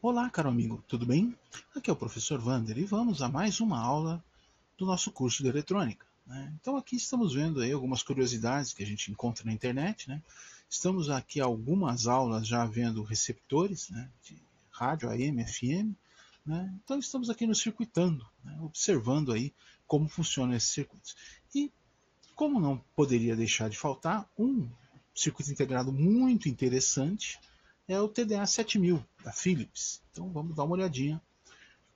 Olá, caro amigo, tudo bem? Aqui é o professor Wander e vamos a mais uma aula do nosso curso de eletrônica. Então aqui estamos vendo aí algumas curiosidades que a gente encontra na internet. Estamos aqui algumas aulas já vendo receptores de rádio, AM, FM. Então estamos aqui nos circuitando, observando aí como funcionam esses circuitos. E como não poderia deixar de faltar, um circuito integrado muito interessante é o TDA 7000 da Philips. Então vamos dar uma olhadinha.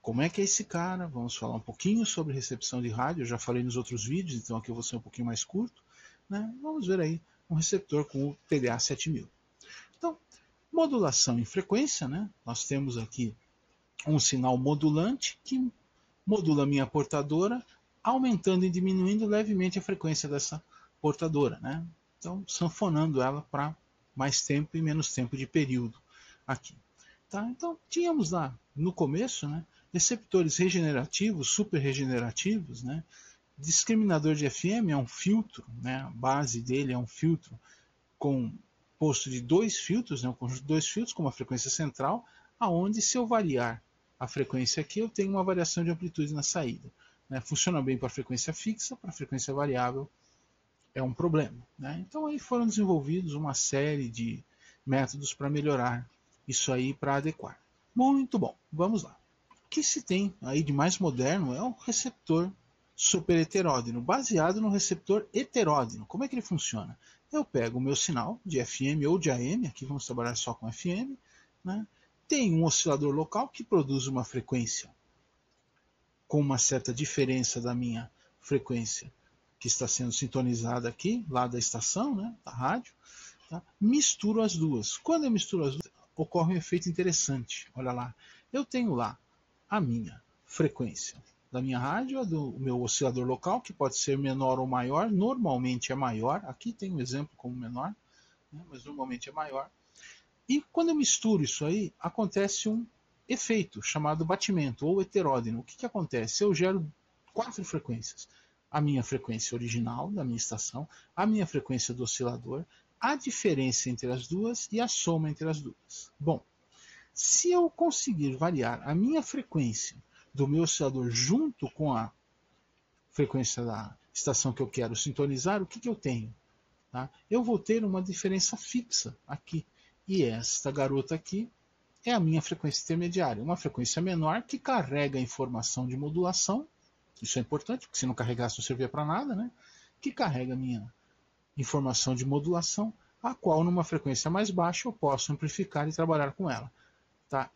Como é que é esse cara? Vamos falar um pouquinho sobre recepção de rádio. Eu já falei nos outros vídeos, então aqui eu vou ser um pouquinho mais curto. Vamos ver aí um receptor com o TDA 7000. Então, modulação em frequência. Nós temos aqui um sinal modulante que modula a minha portadora, aumentando e diminuindo levemente a frequência dessa portadora. Então, sanfonando ela para mais tempo e menos tempo de período aqui. Então, tínhamos lá no começo receptores regenerativos, super regenerativos. Discriminador de FM é um filtro, a base dele é um filtro composto de dois filtros, um conjunto de dois filtros com uma frequência central, aonde se eu variar a frequência aqui, eu tenho uma variação de amplitude na saída. Funciona bem para frequência fixa, para frequência variável é um problema. Então aí foram desenvolvidos uma série de métodos para melhorar isso aí, para adequar. Muito bom, vamos lá. O que se tem aí de mais moderno é o receptor superheteródino, baseado no receptor heteródino. Como é que ele funciona? Eu pego o meu sinal de FM ou de AM, aqui vamos trabalhar só com FM, tem um oscilador local que produz uma frequência com uma certa diferença da minha frequência que está sendo sintonizada aqui, lá da estação, da rádio. Misturo as duas. Quando eu misturo as duas, ocorre um efeito interessante. Olha lá, eu tenho lá a minha frequência da minha rádio, do meu oscilador local, que pode ser menor ou maior, normalmente é maior, aqui tem um exemplo como menor, mas normalmente é maior. E quando eu misturo isso aí, acontece um efeito chamado batimento ou heteródino. O que acontece? Eu gero 4 frequências. A minha frequência original da minha estação, a minha frequência do oscilador, a diferença entre as duas e a soma entre as duas. Bom, se eu conseguir variar a minha frequência do meu oscilador junto com a frequência da estação que eu quero sintonizar, o que eu tenho? Eu vou ter uma diferença fixa aqui. E esta garota aqui é a minha frequência intermediária. Uma frequência menor que carrega a informação de modulação. Isso é importante, porque se não carregasse não servia para nada. Que carrega a minha informação de modulação, a qual numa frequência mais baixa eu posso amplificar e trabalhar com ela.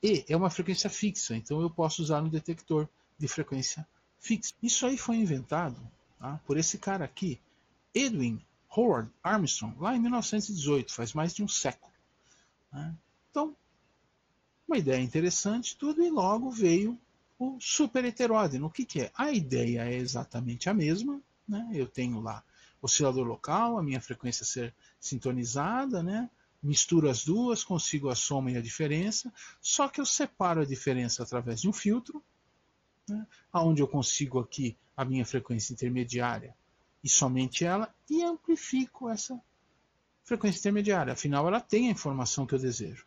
E é uma frequência fixa, então eu posso usar um detector de frequência fixa. Isso aí foi inventado por esse cara aqui, Edwin Howard Armstrong, lá em 1918, faz mais de um século. Então, uma ideia interessante, tudo, e logo veio o super heteródino. O que é? A ideia é exatamente a mesma. Eu tenho lá oscilador local, a minha frequência ser sintonizada, misturo as duas, consigo a soma e a diferença, só que eu separo a diferença através de um filtro, onde eu consigo aqui a minha frequência intermediária e somente ela, e amplifico essa frequência intermediária. Afinal, ela tem a informação que eu desejo.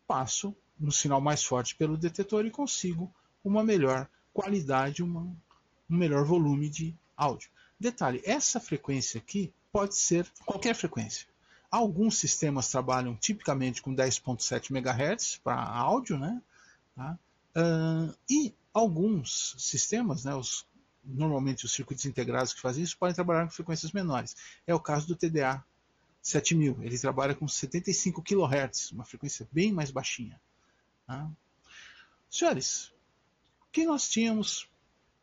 Passo no sinal mais forte pelo detetor e consigo uma melhor qualidade, um melhor volume de áudio. Detalhe, essa frequência aqui pode ser qualquer frequência. Alguns sistemas trabalham tipicamente com 10.7 MHz para áudio, e alguns sistemas, normalmente os circuitos integrados que fazem isso, podem trabalhar com frequências menores. É o caso do TDA 7000, ele trabalha com 75 kHz, uma frequência bem mais baixinha. Senhores, o que nós tínhamos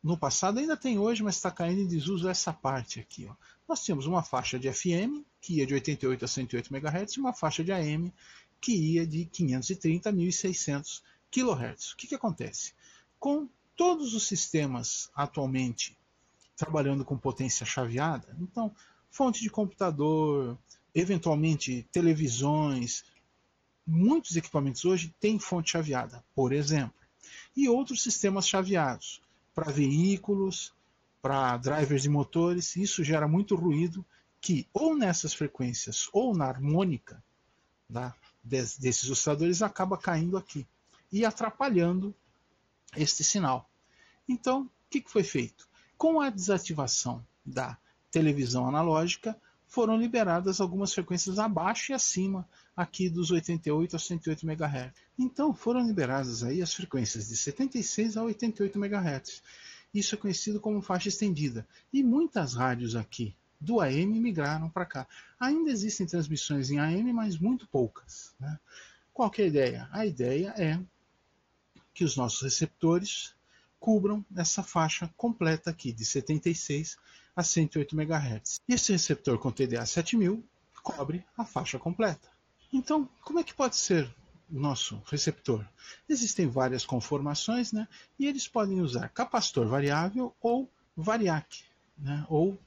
no passado, ainda tem hoje, mas está caindo em desuso essa parte aqui. Nós tínhamos uma faixa de FM, que ia de 88 a 108 MHz, e uma faixa de AM, que ia de 530 a 1600 kHz. O que acontece? Com todos os sistemas atualmente trabalhando com potência chaveada, então, fonte de computador, eventualmente televisões, muitos equipamentos hoje têm fonte chaveada, por exemplo, e outros sistemas chaveados para veículos, para drivers de motores. Isso gera muito ruído que ou nessas frequências ou na harmônica desses osciladores acaba caindo aqui e atrapalhando este sinal. Então, o que foi feito? Com a desativação da televisão analógica, foram liberadas algumas frequências abaixo e acima aqui dos 88 a 108 MHz. Então foram liberadas aí as frequências de 76 a 88 MHz. Isso é conhecido como faixa estendida. E muitas rádios aqui do AM migraram para cá. Ainda existem transmissões em AM, mas muito poucas, né? Qual que é a ideia? A ideia é que os nossos receptores cubram essa faixa completa aqui, de 76 a 108 MHz. E esse receptor com TDA 7000 cobre a faixa completa. Então, como é que pode ser o nosso receptor? Existem várias conformações, né? E eles podem usar capacitor variável ou variac, né? Ou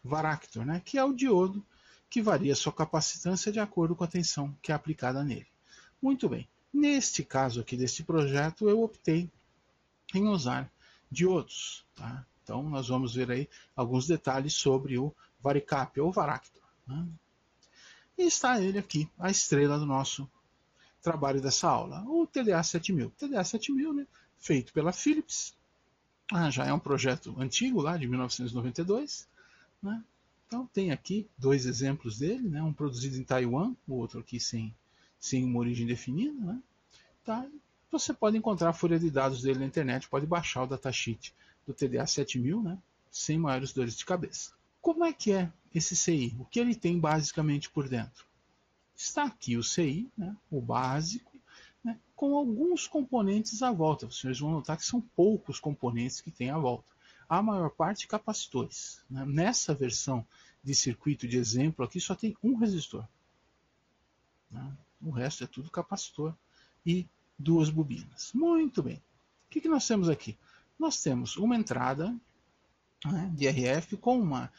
varactor, né? Que é o diodo que varia sua capacitância de acordo com a tensão que é aplicada nele. Muito bem. Neste caso aqui deste projeto, eu optei em usar diodos, tá? Então nós vamos ver aí alguns detalhes sobre o varicap ou varactor, né? E está ele aqui, a estrela do nosso trabalho dessa aula, o TDA 7000. TDA 7000, né, feito pela Philips, já é um projeto antigo lá de 1992, né? Então tem aqui dois exemplos dele, né, um produzido em Taiwan, o outro aqui sem uma origem definida, né? Tá? Você pode encontrar a folha de dados dele na internet, pode baixar o datasheet do TDA 7000, né, sem maiores dores de cabeça. Como é que é esse CI? O que ele tem basicamente por dentro? Está aqui o CI, né, o básico, né, com alguns componentes à volta. Vocês vão notar que são poucos componentes que tem à volta. A maior parte capacitores, né? Nessa versão de circuito de exemplo aqui só tem um resistor, né? O resto é tudo capacitor e duas bobinas. Muito bem. O que nós temos aqui? Nós temos uma entrada, né, de RF com uma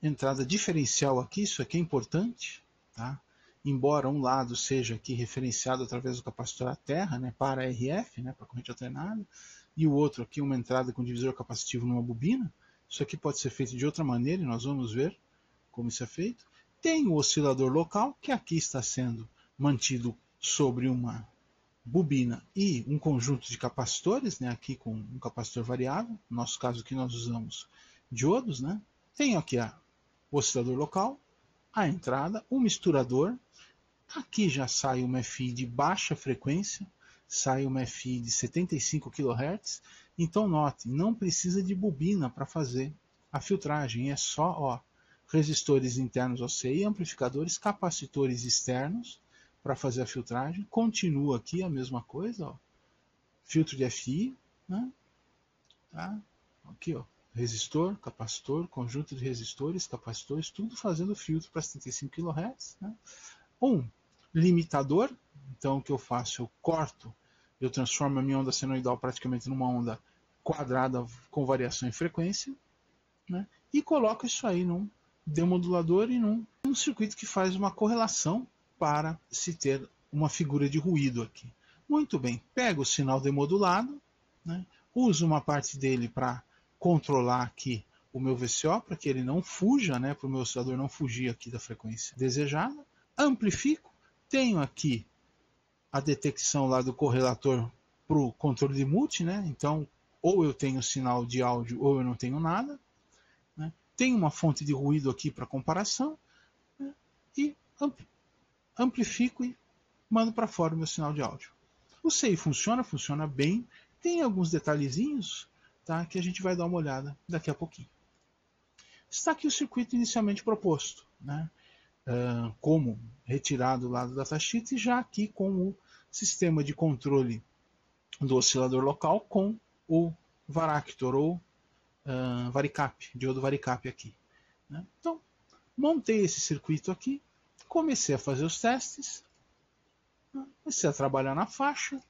entrada diferencial aqui. Isso aqui é importante, tá? Embora um lado seja aqui referenciado através do capacitor à terra, né, para RF, né, para corrente alternada, e o outro aqui uma entrada com divisor capacitivo numa bobina. Isso aqui pode ser feito de outra maneira e nós vamos ver como isso é feito. Tem o oscilador local, que aqui está sendo mantido sobre uma bobina e um conjunto de capacitores, né, aqui com um capacitor variável, no nosso caso aqui nós usamos diodos, né. Tem aqui o oscilador local, a entrada, o misturador, aqui já sai uma FI de baixa frequência, sai uma FI de 75 kHz, então note, não precisa de bobina para fazer a filtragem, é só resistores internos ao CI, amplificadores, capacitores externos, para fazer a filtragem. Continua aqui a mesma coisa, filtro de FI, né? Tá? Aqui, resistor, capacitor, conjunto de resistores, capacitores, tudo fazendo filtro para 75 kHz, né? Um limitador, então o que eu faço? Eu corto, eu transformo a minha onda senoidal praticamente numa onda quadrada com variação em frequência, né? E coloco isso aí num demodulador e num circuito que faz uma correlação para se ter uma figura de ruído aqui. Muito bem, pego o sinal demodulado, né, uso uma parte dele para controlar aqui o meu VCO, para que ele não fuja, né, para o meu oscilador não fugir aqui da frequência desejada. Amplifico, tenho aqui a detecção lá do correlator para o controle de mute, né, então ou eu tenho sinal de áudio ou eu não tenho nada, né. Tenho uma fonte de ruído aqui para comparação, né, e amplifico e mando para fora o meu sinal de áudio. O CI funciona bem, tem alguns detalhezinhos, tá, que a gente vai dar uma olhada daqui a pouquinho. Está aqui o circuito inicialmente proposto, né, como retirado lá do datasheet, e já aqui com o sistema de controle do oscilador local com o varactor ou varicap, diodo varicap aqui, né. Então, montei esse circuito aqui, comecei a fazer os testes, comecei a trabalhar na faixa.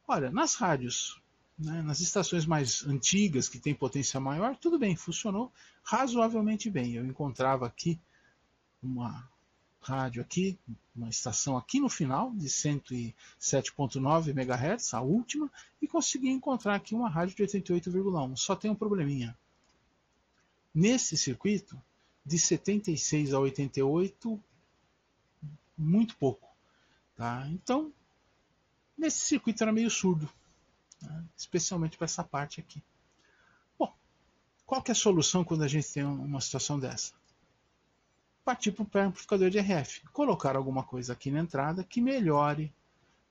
Olha, nas rádios, né, nas estações mais antigas, que tem potência maior, tudo bem, funcionou razoavelmente bem. Eu encontrava aqui uma rádio aqui, uma estação aqui no final, de 107.9 MHz, a última, e consegui encontrar aqui uma rádio de 88,1. Só tem um probleminha. Nesse circuito, de 76 a 88, muito pouco. Tá? Então, nesse circuito era meio surdo, né? Especialmente para essa parte aqui. Bom, qual que é a solução quando a gente tem uma situação dessa? Partir para o pré-amplificador de RF. Colocar alguma coisa aqui na entrada que melhore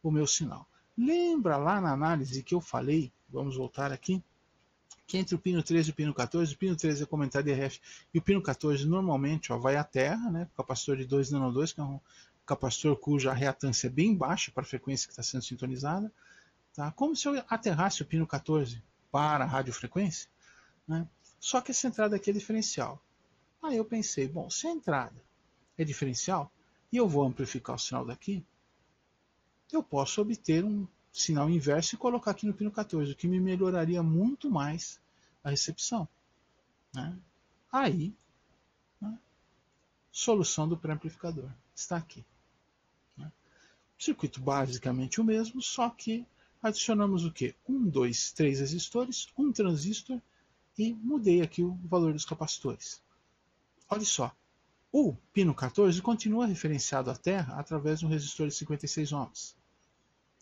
o meu sinal. Lembra lá na análise que eu falei, vamos voltar aqui, que entre o pino 13 e o pino 14, o pino 13 é comentário de RF e o pino 14 normalmente vai à terra, né, capacitor de 2 nano 2, que é um capacitor cuja reatância é bem baixa para a frequência que está sendo sintonizada. Tá? Como se eu aterrasse o pino 14 para a radiofrequência, né? Só que essa entrada aqui é diferencial. Aí eu pensei, bom, se a entrada é diferencial e eu vou amplificar o sinal daqui, eu posso obter um sinal inverso e colocar aqui no pino 14, o que me melhoraria muito mais a recepção. Né? Aí, né, solução do pré-amplificador está aqui. Né? Circuito basicamente o mesmo, só que adicionamos o que? 1, 2, 3 resistores, um transistor e mudei aqui o valor dos capacitores. Olha só, o pino 14 continua referenciado à terra através de um resistor de 56 ohms.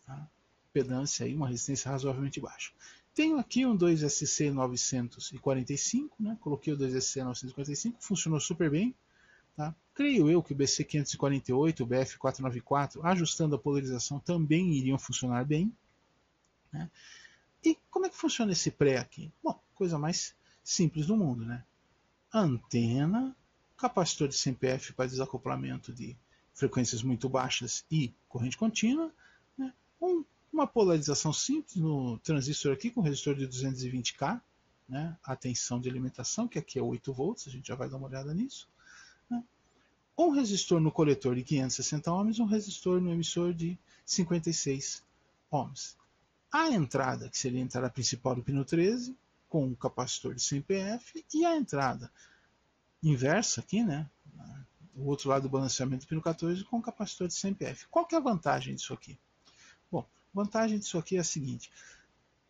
Tá? Impedância aí, uma resistência razoavelmente baixa. Tenho aqui um 2SC 945, né? Coloquei o 2SC 945, funcionou super bem. Tá? Creio eu que o BC 548, o BF 494, ajustando a polarização, também iriam funcionar bem. Né? E como é que funciona esse pré aqui? Bom, coisa mais simples do mundo, né? Antena, capacitor de CMPF para desacoplamento de frequências muito baixas e corrente contínua, né? Uma polarização simples no transistor aqui com resistor de 220K, né? A tensão de alimentação, que aqui é 8 volts, a gente já vai dar uma olhada nisso. Né? Um resistor no coletor de 560 ohms, um resistor no emissor de 56 ohms. A entrada, que seria a entrada principal do pino 13, com o capacitor de 100 PF, e a entrada inversa aqui, né? O outro lado do balanceamento do pino 14 com o capacitor de 100 PF. Qual que é a vantagem disso aqui? Bom, a vantagem disso aqui é a seguinte.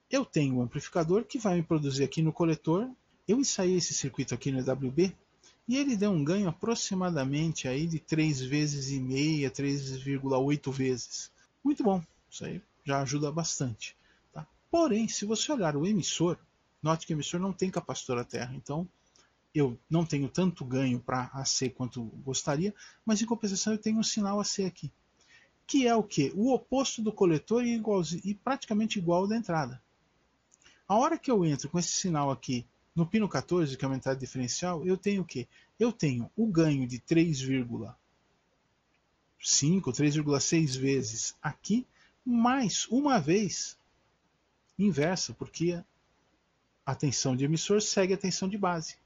Eu tenho um amplificador que vai me produzir aqui no coletor. Eu ensaiei esse circuito aqui no EWB e ele deu um ganho aproximadamente aí de 3 vezes e meia, 3,8 vezes. Muito bom, isso aí já ajuda bastante. Tá? Porém, se você olhar o emissor, note que o emissor não tem capacitor à terra, então eu não tenho tanto ganho para AC quanto gostaria, mas em compensação eu tenho um sinal AC aqui, que é o que? O oposto do coletor e praticamente igual ao da entrada. A hora que eu entro com esse sinal aqui no pino 14, que é uma entrada diferencial, eu tenho o quê? Eu tenho o ganho de 3,5, 3,6 vezes aqui, mais uma vez inversa, porque a tensão de emissor segue a tensão de base.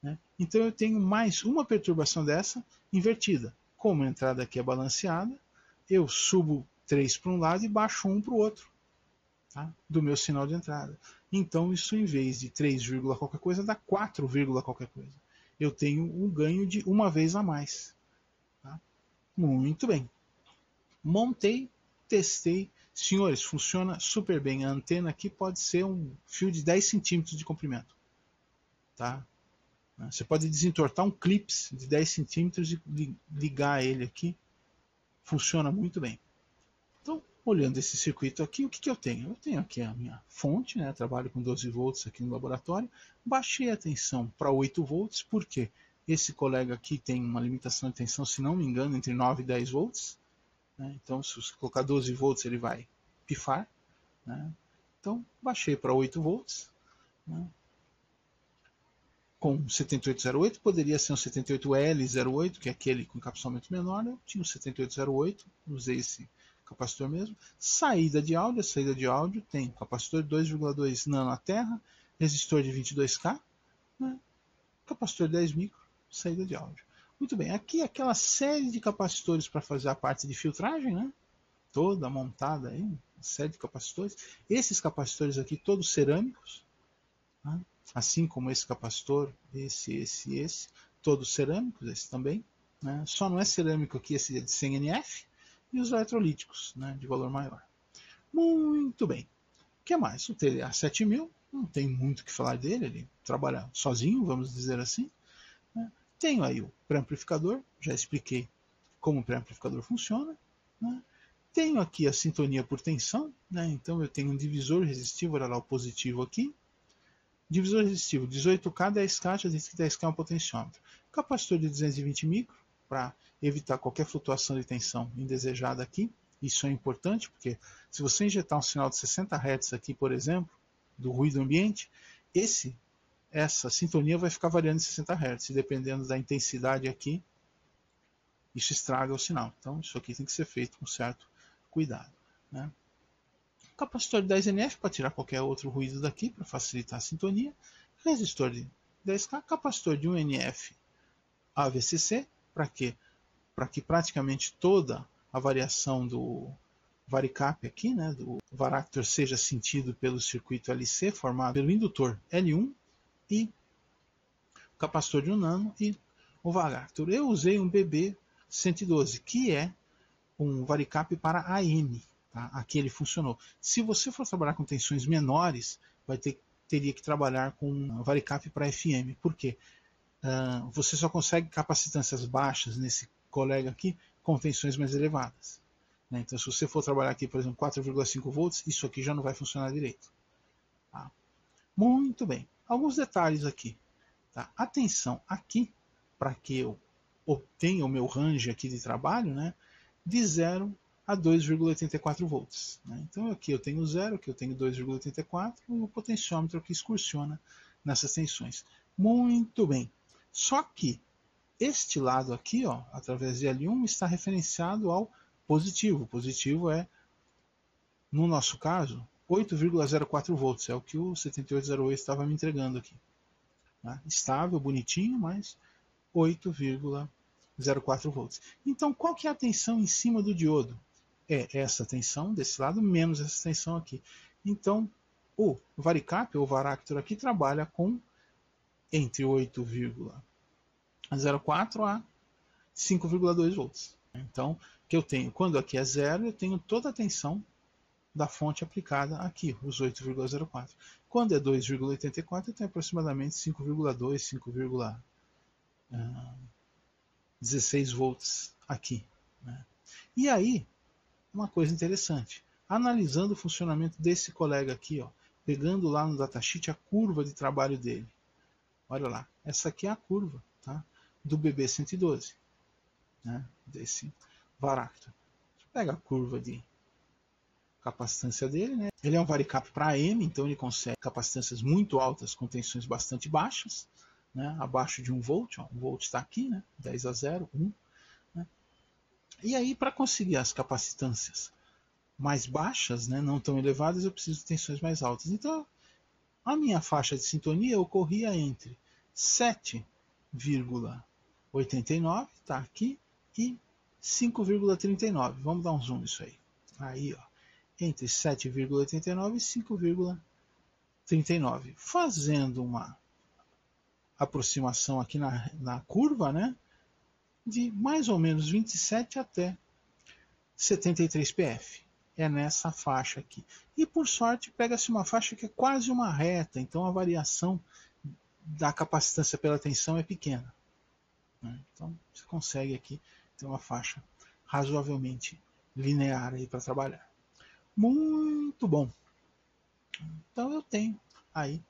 Né? Então eu tenho mais uma perturbação dessa invertida. Como a entrada aqui é balanceada, eu subo 3 para um lado e baixo 1 para o outro, tá? Do meu sinal de entrada. Então isso, em vez de 3, qualquer coisa, dá 4, qualquer coisa. Eu tenho um ganho de uma vez a mais. Tá? Muito bem. Montei, testei. Senhores, funciona super bem. A antena aqui pode ser um fio de 10 centímetros de comprimento. Tá? Você pode desentortar um clips de 10 centímetros e ligar ele aqui. Funciona muito bem. Então, olhando esse circuito aqui, o que eu tenho? Eu tenho aqui a minha fonte, né? Trabalho com 12 volts aqui no laboratório. Baixei a tensão para 8 volts, porque esse colega aqui tem uma limitação de tensão, se não me engano, entre 9 e 10 volts. Né? Então, se você colocar 12 volts, ele vai pifar. Né? Então, baixei para 8 volts. Né? Com 7808, poderia ser um 78L08, que é aquele com encapsulamento menor. Eu tinha um 7808, usei esse capacitor mesmo. Saída de áudio, a saída de áudio tem capacitor de 2,2 nano à terra, resistor de 22K, né? Capacitor de 10 micro, saída de áudio. Muito bem, aqui aquela série de capacitores para fazer a parte de filtragem, né? Toda montada aí, uma série de capacitores. Esses capacitores aqui todos cerâmicos, né? Assim como esse capacitor, esse, todos cerâmicos, esse também. Né? Só não é cerâmico aqui, esse é de 100 NF, e os eletrolíticos, né, de valor maior. Muito bem. O que mais? O TDA 7000, não tem muito o que falar dele, ele trabalha sozinho, vamos dizer assim. Né? Tenho aí o pré-amplificador, já expliquei como o pré-amplificador funciona. Né? Tenho aqui a sintonia por tensão, né? Então eu tenho um divisor resistivo, olha lá o positivo aqui. Divisor resistivo 18K, 10K, já disse que 10K é um potenciômetro. Capacitor de 220 micro, para evitar qualquer flutuação de tensão indesejada aqui. Isso é importante, porque se você injetar um sinal de 60 Hz aqui, por exemplo, do ruído ambiente, essa sintonia vai ficar variando em 60 Hz. Dependendo da intensidade aqui, isso estraga o sinal. Então isso aqui tem que ser feito com certo cuidado, né? Capacitor de 10 NF para tirar qualquer outro ruído daqui, para facilitar a sintonia. Resistor de 10K, capacitor de 1 NF AVCC, para quê? Para que praticamente toda a variação do varicap aqui, né, do varactor, seja sentido pelo circuito LC, formado pelo indutor L1 e o capacitor de 1 nano e o varactor. Eu usei um BB112, que é um varicap para AM. Tá? Aqui ele funcionou. Se você for trabalhar com tensões menores, teria que trabalhar com um varicap para FM. Por quê? Você só consegue capacitâncias baixas nesse colega aqui com tensões mais elevadas. Né? Então, se você for trabalhar aqui, por exemplo, 4,5 volts, isso aqui já não vai funcionar direito. Tá? Muito bem. Alguns detalhes aqui. Tá? Atenção aqui, para que eu obtenha o meu range aqui de trabalho, né, de 0 a 2,84 volts. Né? Então aqui eu tenho 0, aqui eu tenho 2,84 e o potenciômetro que excursiona nessas tensões. Muito bem. Só que este lado aqui, ó, através de L1, está referenciado ao positivo. O positivo é, no nosso caso, 8,04 volts. É o que o 7808 estava me entregando aqui. Né? Estável, bonitinho, mas 8,04 volts. Então, qual que é a tensão em cima do diodo? É essa tensão desse lado menos essa tensão aqui. Então, o varicap, ou varactor aqui, trabalha com entre 8,04 a 5,2 volts. Então, que eu tenho, quando aqui é 0, eu tenho toda a tensão da fonte aplicada aqui, os 8,04. Quando é 2,84, eu tenho aproximadamente 5,2, 5,16 volts aqui. Né? E aí, uma coisa interessante, analisando o funcionamento desse colega aqui, ó, pegando lá no datasheet a curva de trabalho dele. Olha lá, essa aqui é a curva, tá, do BB112, né, desse varactor. Pega a curva de capacitância dele, né? Ele é um varicap para AM, então ele consegue capacitâncias muito altas com tensões bastante baixas, né, abaixo de 1 volt, ó, 1 volt está aqui, né, 10 a 0, 1. Né? E aí, para conseguir as capacitâncias mais baixas, né, não tão elevadas, eu preciso de tensões mais altas. Então, a minha faixa de sintonia ocorria entre 7,89, está aqui, e 5,39. Vamos dar um zoom nisso aí. Aí, ó, entre 7,89 e 5,39. Fazendo uma aproximação aqui na curva, né, de mais ou menos 27 até 73 pf. É nessa faixa aqui. E por sorte pega-se uma faixa que é quase uma reta, então a variação da capacitância pela tensão é pequena. Né? Então você consegue aqui ter uma faixa razoavelmente linear aí para trabalhar. Muito bom. Então eu tenho aí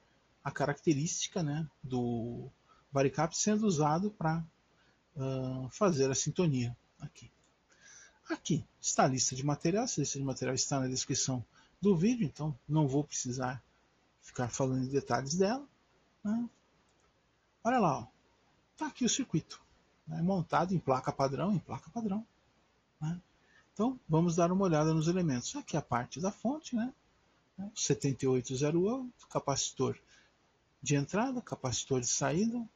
a característica, né, do varicap sendo usado para fazer a sintonia aqui. Aqui está a lista de materiais. A lista de materiais está na descrição do vídeo, então não vou precisar ficar falando em detalhes dela. Né? Olha lá, está aqui o circuito, né? Montado em placa padrão, né? Então vamos dar uma olhada nos elementos. Aqui a parte da fonte, né? 7808, capacitor de entrada, capacitor de saída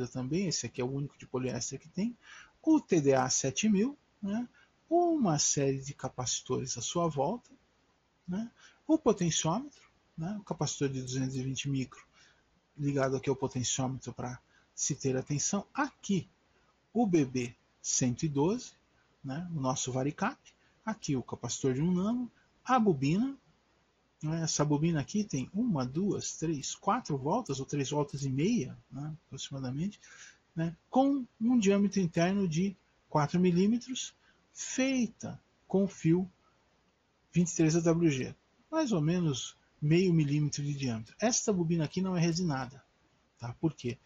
também, esse aqui é o único de poliéster que tem, o TDA 7000, né? Uma série de capacitores à sua volta, né? O potenciômetro, né? O capacitor de 220 micro ligado aqui ao potenciômetro para se ter a tensão. Aqui o BB112, né? O nosso varicap, aqui o capacitor de 1 nano, a bobina. Essa bobina aqui tem 1, 2, 3, 4 voltas, ou 3 voltas e meia, né, aproximadamente, né, com um diâmetro interno de 4 milímetros, feita com fio 23 AWG, mais ou menos meio milímetro de diâmetro. Esta bobina aqui não é resinada, tá? Por quê?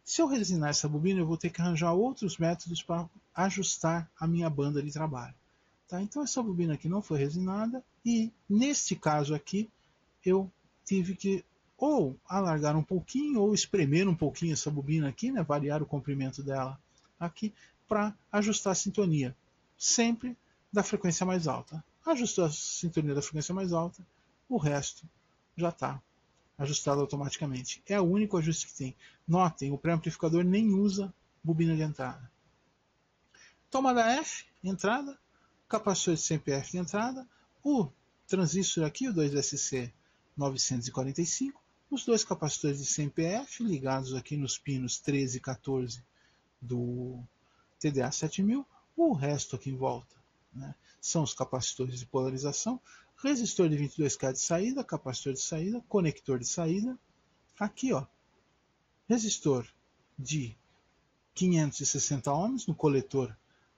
Se eu resinar essa bobina, eu vou ter que arranjar outros métodos para ajustar a minha banda de trabalho. Tá? Então essa bobina aqui não foi resinada e neste caso aqui eu tive que ou alargar um pouquinho ou espremer um pouquinho essa bobina aqui, né? Variar o comprimento dela aqui para ajustar a sintonia, sempre da frequência mais alta. Ajustou a sintonia da frequência mais alta, o resto já está ajustado automaticamente. É o único ajuste que tem. Notem, o pré-amplificador nem usa bobina de entrada. Tomada F, entrada, capacitor de CMPF de entrada, o transistor aqui, o 2SC 945, os dois capacitores de CMPF ligados aqui nos pinos 13 e 14 do TDA 7000, o resto aqui em volta, né, são os capacitores de polarização, resistor de 22K de saída, capacitor de saída, conector de saída, aqui ó, resistor de 560 ohms no coletor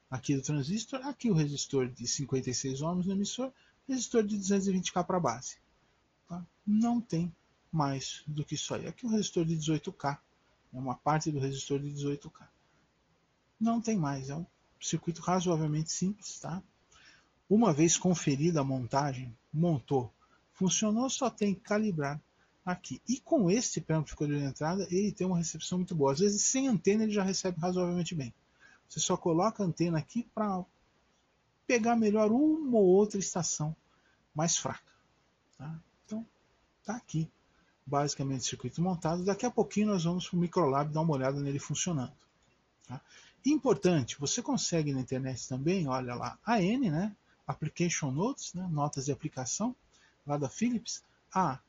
aqui do transistor, aqui o resistor de 56 ohms no emissor, resistor de 220K para a base. Tá? Não tem mais do que isso aí. Aqui o resistor de 18K, é uma parte do resistor de 18K. Não tem mais, é um circuito razoavelmente simples. Tá? Uma vez conferida a montagem, montou, funcionou, só tem que calibrar aqui. E com este pré-amplificador de entrada, ele tem uma recepção muito boa. Às vezes sem antena ele já recebe razoavelmente bem. Você só coloca a antena aqui para pegar melhor uma ou outra estação mais fraca. Tá? Então, tá aqui basicamente o circuito montado. Daqui a pouquinho nós vamos para o Microlab dar uma olhada nele funcionando. Tá? Importante, você consegue na internet também, olha lá, AN, né? Application Notes, né? Notas de aplicação, lá da Philips, a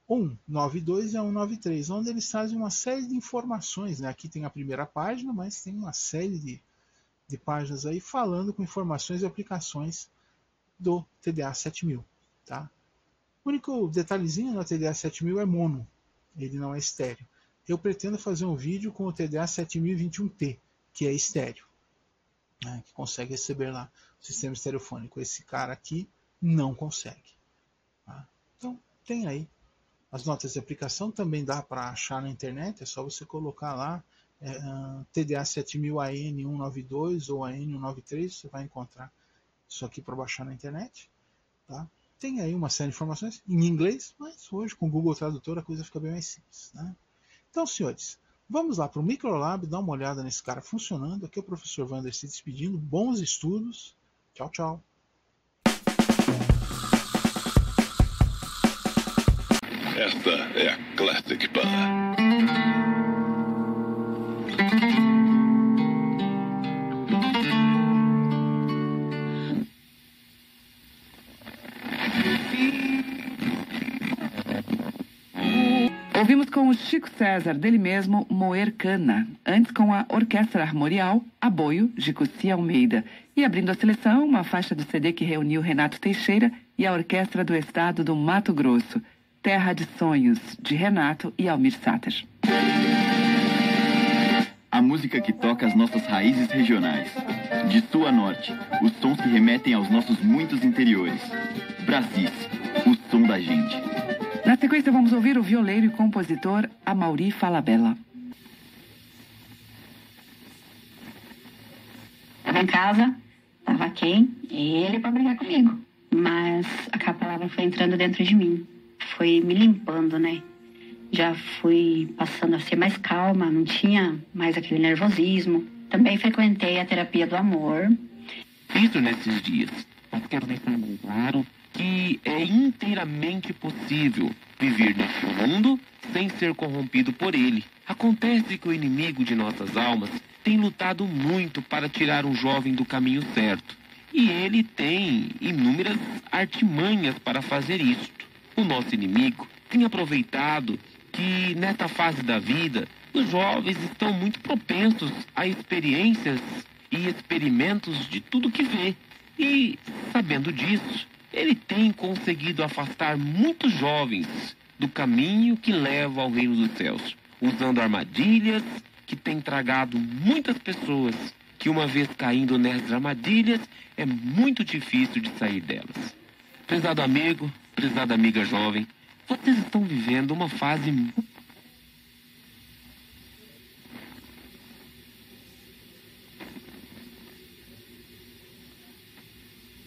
192 e a 193, onde eles trazem uma série de informações. Né? Aqui tem a primeira página, mas tem uma série de páginas aí falando com informações e aplicações do TDA 7000. Tá? O único detalhezinho no TDA 7000 é mono, ele não é estéreo. Eu pretendo fazer um vídeo com o TDA 7021T, que é estéreo, né? Que consegue receber lá o sistema estereofônico. Esse cara aqui não consegue. Tá? Então tem aí as notas de aplicação, também dá para achar na internet, é só você colocar lá TDA 7000 AN192 ou AN193, você vai encontrar isso aqui para baixar na internet. Tá? Tem aí uma série de informações em inglês, mas hoje com o Google Tradutor a coisa fica bem mais simples. Né? Então, senhores, vamos lá para o Microlab, dar uma olhada nesse cara funcionando. Aqui é o professor Wander se despedindo. Bons estudos. Tchau, tchau. Esta é a Classic Pan. Ouvimos com o Chico César, dele mesmo, Moer Cana. Antes com a Orquestra Armorial, Aboio, Jicossi Almeida. E abrindo a seleção, uma faixa do CD que reuniu Renato Teixeira e a Orquestra do Estado do Mato Grosso. Terra de Sonhos, de Renato e Almir Sater. A música que toca as nossas raízes regionais. De sul a norte, os sons que remetem aos nossos muitos interiores. Brasis, o som da gente. Na sequência, vamos ouvir o violeiro e compositor Amaury Falabella. Estava em casa, estava quem? Ele para brigar comigo. Mas a palavra foi entrando dentro de mim. Foi me limpando, né? Já fui passando a ser mais calma, não tinha mais aquele nervosismo. Também frequentei a terapia do amor. Isso nesses dias. Mas quero deixar bem claro que é inteiramente possível viver neste mundo sem ser corrompido por ele. Acontece que o inimigo de nossas almas tem lutado muito para tirar um jovem do caminho certo. E ele tem inúmeras artimanhas para fazer isto. O nosso inimigo tem aproveitado que nesta fase da vida os jovens estão muito propensos a experiências e experimentos de tudo que vê. E, sabendo disso, ele tem conseguido afastar muitos jovens do caminho que leva ao reino dos céus, usando armadilhas que têm tragado muitas pessoas que uma vez caindo nessas armadilhas, é muito difícil de sair delas. Prezado amigo, prezada amiga jovem, vocês estão vivendo uma fase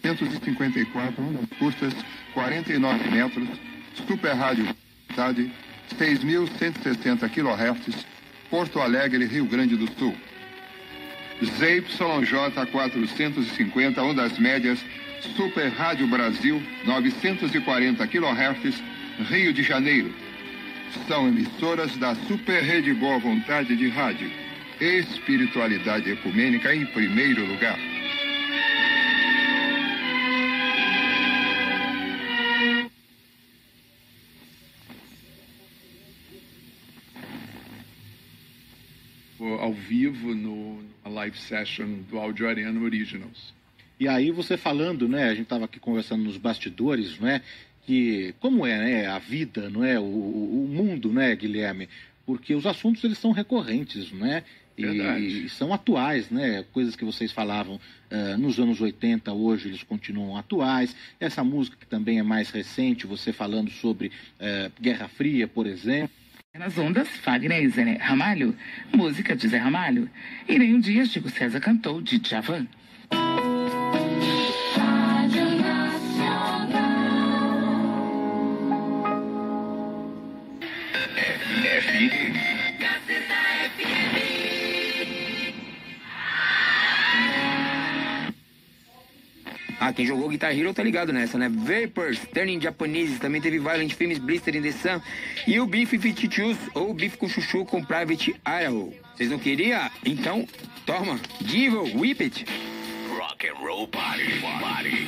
154 ondas curtas, 49 metros, super rádio, 6.160 kHz, Porto Alegre, Rio Grande do Sul. ZYJ 450 ondas médias, super rádio Brasil, 940 kHz, Rio de Janeiro. São emissoras da Super Rede Boa Vontade de Rádio. Espiritualidade ecumênica em primeiro lugar. Ao vivo na live session do Audio Arena Originals. E aí você falando, né, a gente estava aqui conversando nos bastidores, né, que como é, né, a vida, não é, o mundo, né, Guilherme, porque os assuntos eles são recorrentes, né, e são atuais, né, coisas que vocês falavam nos anos 80, hoje eles continuam atuais. Essa música que também é mais recente, você falando sobre Guerra Fria, por exemplo. Nas ondas, Fagner e Zé Ramalho, música de Zé Ramalho. E nenhum dia Chico César cantou de Djavan. Ah, quem jogou Guitar Hero tá ligado nessa, né? Vapors, Turning Japanese, também teve Violent Films, Blister in the Sun e o Beef with Chus, ou Beef com Chuchu com Private Idaho. Vocês não queriam? Então, toma, Devil, Whip It. Rock and Roll Party, Party,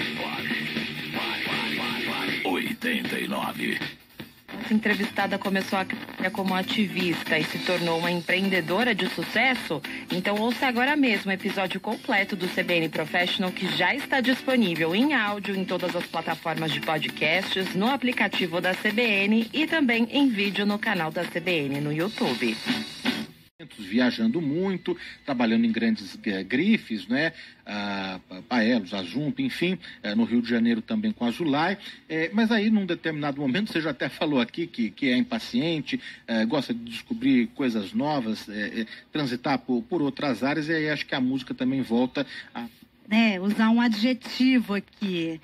Party, 89. A entrevistada começou a carreira como ativista e se tornou uma empreendedora de sucesso? Então ouça agora mesmo o episódio completo do CBN Professional, que já está disponível em áudio em todas as plataformas de podcasts, no aplicativo da CBN e também em vídeo no canal da CBN no YouTube. Viajando muito, trabalhando em grandes grifes, né? Paelos, Azump, enfim, no Rio de Janeiro também com a Zulay, mas aí num determinado momento, você já até falou aqui que é impaciente, gosta de descobrir coisas novas, transitar por outras áreas, e aí acho que a música também volta a... usar um adjetivo aqui.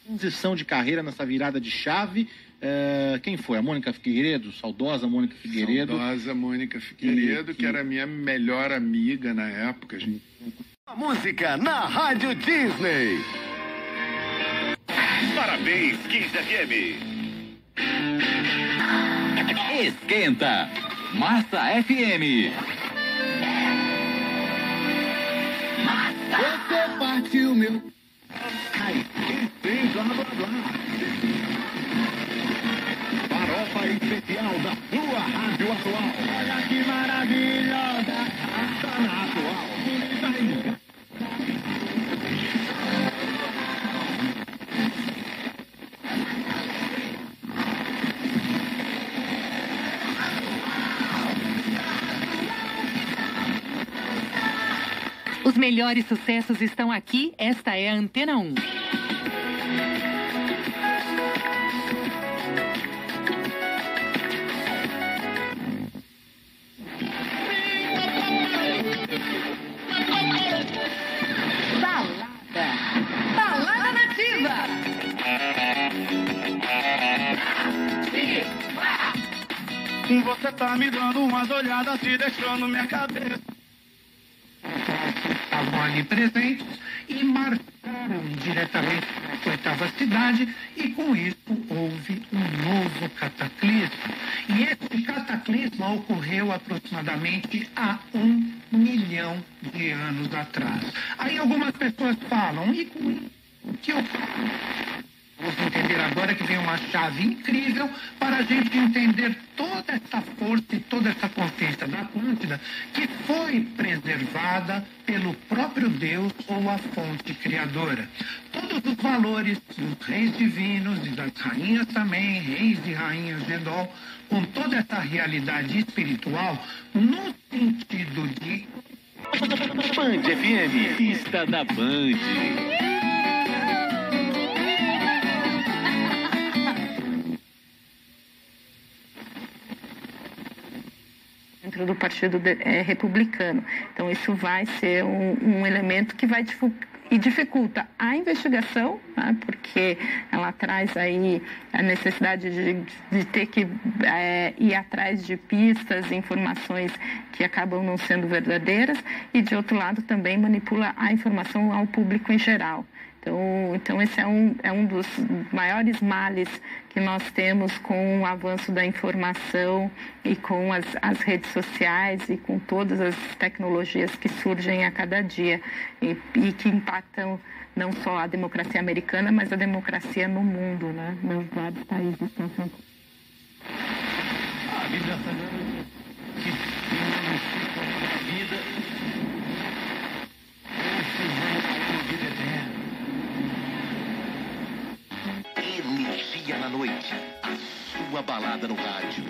Transição de carreira nessa virada de chave. Quem foi? A Mônica Figueiredo, saudosa Mônica Figueiredo. Saudosa Mônica Figueiredo, que era minha melhor amiga na época. A música na Rádio Disney. Parabéns, Kiss FM. Esquenta, Massa FM. Você partiu meu... Ai, tem blá blá blá. Farofa especial da sua rádio atual. Olha que maravilhosa, está na atual. Os melhores sucessos estão aqui. Esta é a Antena 1. Balada Nativa. Você tá me dando umas olhadas e deixando minha cabeça. Estavam ali presentes e marcaram diretamente a oitava cidade, e com isso houve um novo cataclismo. E esse cataclismo ocorreu aproximadamente há 1 milhão de anos atrás. Aí algumas pessoas falam, e com isso, o que ocorre? Vamos entender agora que vem uma chave incrível para a gente entender toda essa força e toda essa potência da Atlântida, que foi preservada pelo próprio Deus ou a fonte criadora. Todos os valores dos reis divinos e das rainhas também, reis e rainhas de Edom, com toda essa realidade espiritual, no sentido de Band FM, pista da Band. Dentro do Partido Republicano. Então, isso vai ser um elemento que vai dificulta a investigação, né, porque ela traz aí a necessidade de ter que ir atrás de pistas, informações que acabam não sendo verdadeiras, e, de outro lado, também manipula a informação ao público em geral. Então esse é um dos maiores males que nós temos com o avanço da informação e com as redes sociais e com todas as tecnologias que surgem a cada dia e que impactam não só a democracia americana, mas a democracia no mundo, né? Nos vários países estão sendo... A vida que a vida Energia na noite, a sua balada no rádio.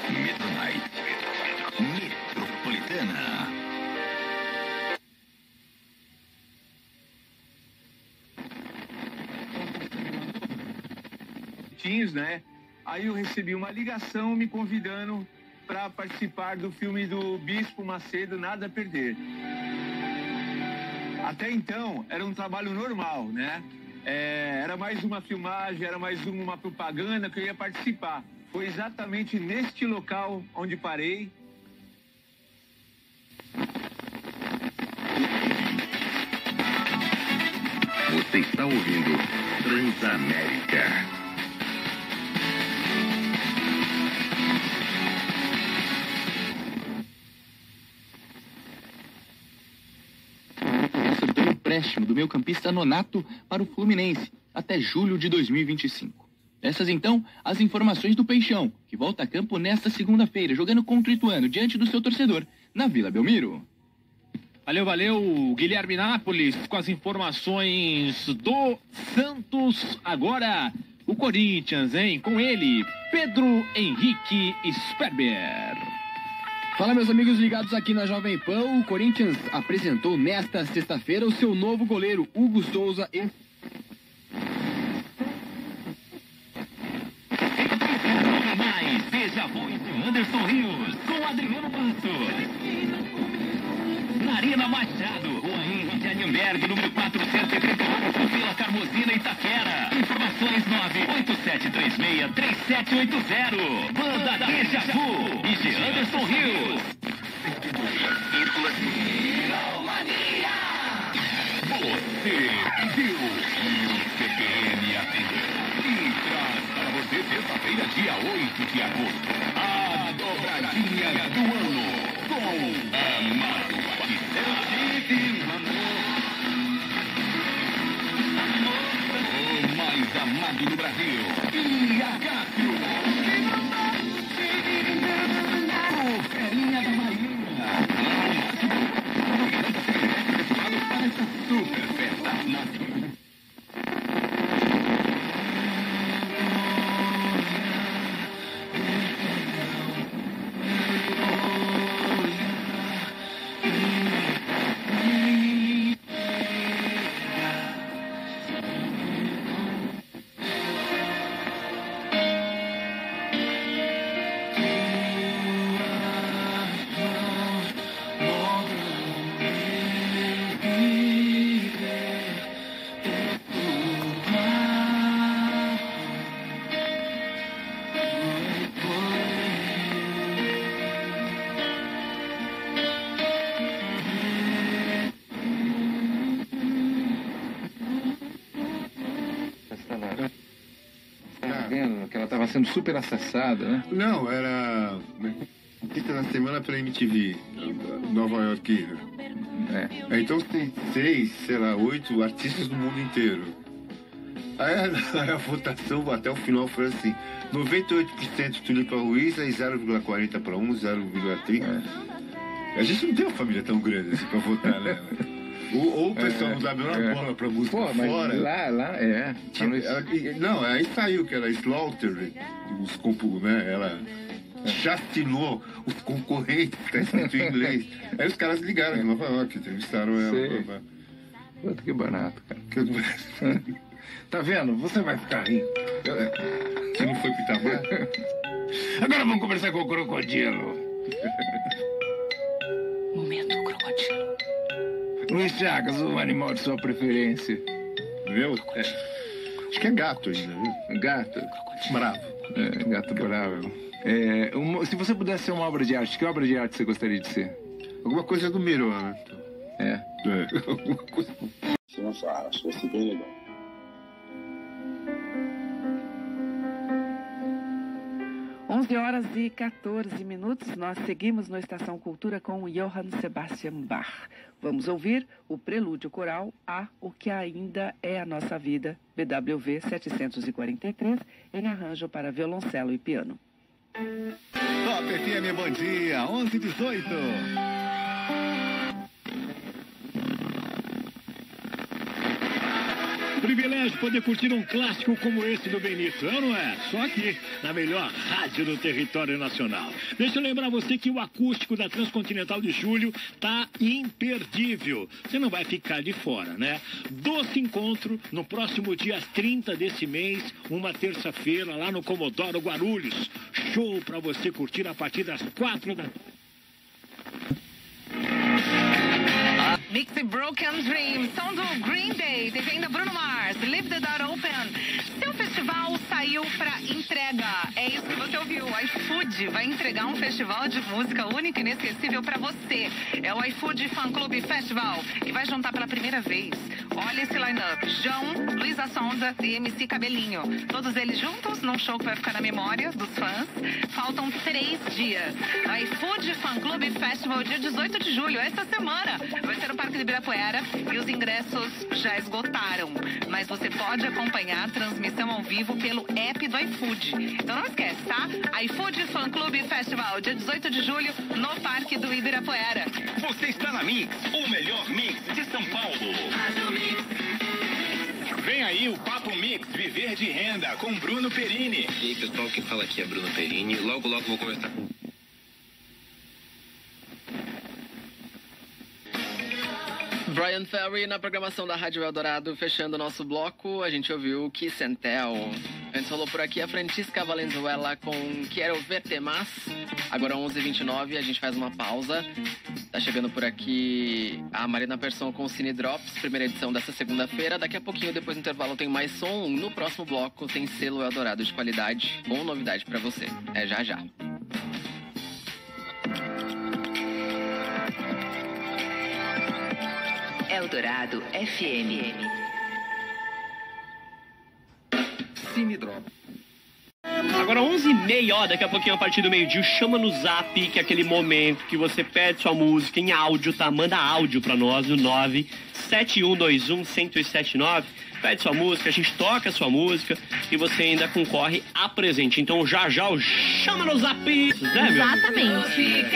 Midnight Metropolitana. Né? Aí eu recebi uma ligação me convidando para participar do filme do Bispo Macedo, Nada a Perder. Até então, era um trabalho normal, né? Era mais uma filmagem, era mais uma propaganda que eu ia participar. Foi exatamente neste local onde parei. Você está ouvindo Transamérica. Empréstimo do meio-campista Nonato para o Fluminense até julho de 2025. Essas então as informações do Peixão, que volta a campo nesta segunda-feira, jogando contra o Ituano diante do seu torcedor na Vila Belmiro. Valeu, Guilherme Nápoles, com as informações do Santos. Agora o Corinthians, hein? Com ele, Pedro Henrique Sperber. Fala, meus amigos ligados aqui na Jovem Pan. O Corinthians apresentou nesta sexta-feira o seu novo goleiro, Hugo Souza. Mais, veja a voz de Anderson Rios com Adriano Passos. Na Arena Machado, Rua Henrique de Anhenberg, número 438, Vila Carmozina, Itaquera. Informações 987363780. Banda Deja Vu e de Anderson Rios. Você pediu e o CPM atendeu. E traz para você terça-feira, dia 8 de agosto, a dobradinha do ano com Amado o mais amado do Brasil, e Agácio. O Ferinha da Marinha. Para essa super festa nacional. Sendo super acessada, né? Não, era quinta da semana pela MTV, Nova York. Então tem 8 artistas do mundo inteiro. Aí a votação até o final foi assim: 98% Tulipa Ruiz, aí 0,40 para um, 0,30. A gente não tem uma família tão grande assim pra votar, né? Ou o pessoal não dá a menor bola pra música fora. Lá é. Não, aí saiu que era Slaughter, né? Ela chastinou os concorrentes, que tá escrito em inglês. Aí os caras ligaram em Nova York, entrevistaram ela. Quanto que barato, cara. Tá vendo? Você vai ficar rico. Você não foi pro Itamar? Agora vamos conversar com o crocodilo. Momento crocodilo. Luiz Chagas, o animal de sua preferência. Meu? Acho que é gato ainda, viu? Gato? Bravo. Gato bravo. Se você pudesse ser uma obra de arte, que obra de arte você gostaria de ser? Alguma coisa do Miro, né? Alguma coisa. Nossa, acho que vai ser bem legal. Horas e 14 minutos, nós seguimos no Estação Cultura com o Johann Sebastian Bach. Vamos ouvir o prelúdio coral a O Que Ainda É a Nossa Vida, BWV 743, em arranjo para violoncelo e piano. Top FM, bom dia, 11h18. Privilégio poder curtir um clássico como esse do Benito, é ou não é? Só aqui, na melhor rádio do território nacional. Deixa eu lembrar você que o acústico da Transcontinental de Julho tá imperdível. Você não vai ficar de fora, né? Doce encontro no próximo dia 30 desse mês, uma terça-feira, lá no Comodoro Guarulhos. Show pra você curtir a partir das 4 da tarde. Mix Broken Dreams, som do Green Day, teve ainda Bruno Mars, Leave the Door Open. Seu festival saiu para entrega. É isso que você ouviu. O iFood vai entregar um festival de música única e inesquecível para você. É o iFood Fan Club Festival, que vai juntar pela primeira vez. Olha esse line-up: João, Luísa Sonza e MC Cabelinho. Todos eles juntos num show que vai ficar na memória dos fãs. Faltam 3 dias. iFood Fan Club Festival, dia 18 de julho, esta semana. Vai ser no Parque de Ibirapuera e os ingressos já esgotaram. Mas você pode acompanhar a transmissão ao vivo pelo app do iFood. Então não esquece, tá? iFood Fan Club Festival, dia 18 de julho, no Parque do Ibirapuera. Você está na Mix, o melhor mix de São Paulo. Vem aí o Papo Mix, Viver de Renda, com Bruno Perini. E aí, pessoal, quem fala aqui é Bruno Perini. Logo vou conversar com... Brian Ferry na programação da Rádio Eldorado. Fechando o nosso bloco, a gente ouviu Kiss and Tell. Antes rolou por aqui a Francisca Valenzuela com Quero Verte Más. Agora 11h29, a gente faz uma pausa. Tá chegando por aqui a Marina Persson com Cine Drops, primeira edição dessa segunda-feira. Daqui a pouquinho, depois do intervalo, tem mais som. No próximo bloco tem selo Eldorado de qualidade com novidade pra você. É já já. Eldorado FM. Cine Drop. Agora 11h30, ó, daqui a pouquinho a partir do meio-dia, chama no Zap, que é aquele momento que você pede sua música em áudio, tá? Manda áudio pra nós no 97121-1079. Pede sua música, a gente toca a sua música e você ainda concorre a presente. Então já o chama no Zap, né, meu? Exatamente.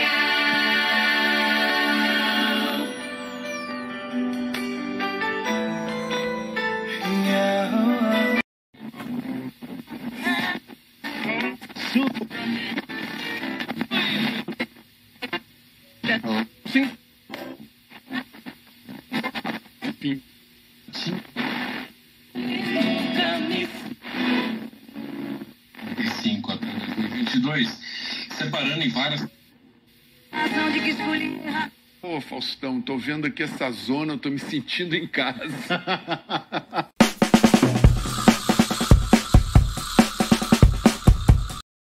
Sim. Até 2022, separando em várias... Ô, Faustão, tô vendo aqui essa zona, eu tô me sentindo em casa.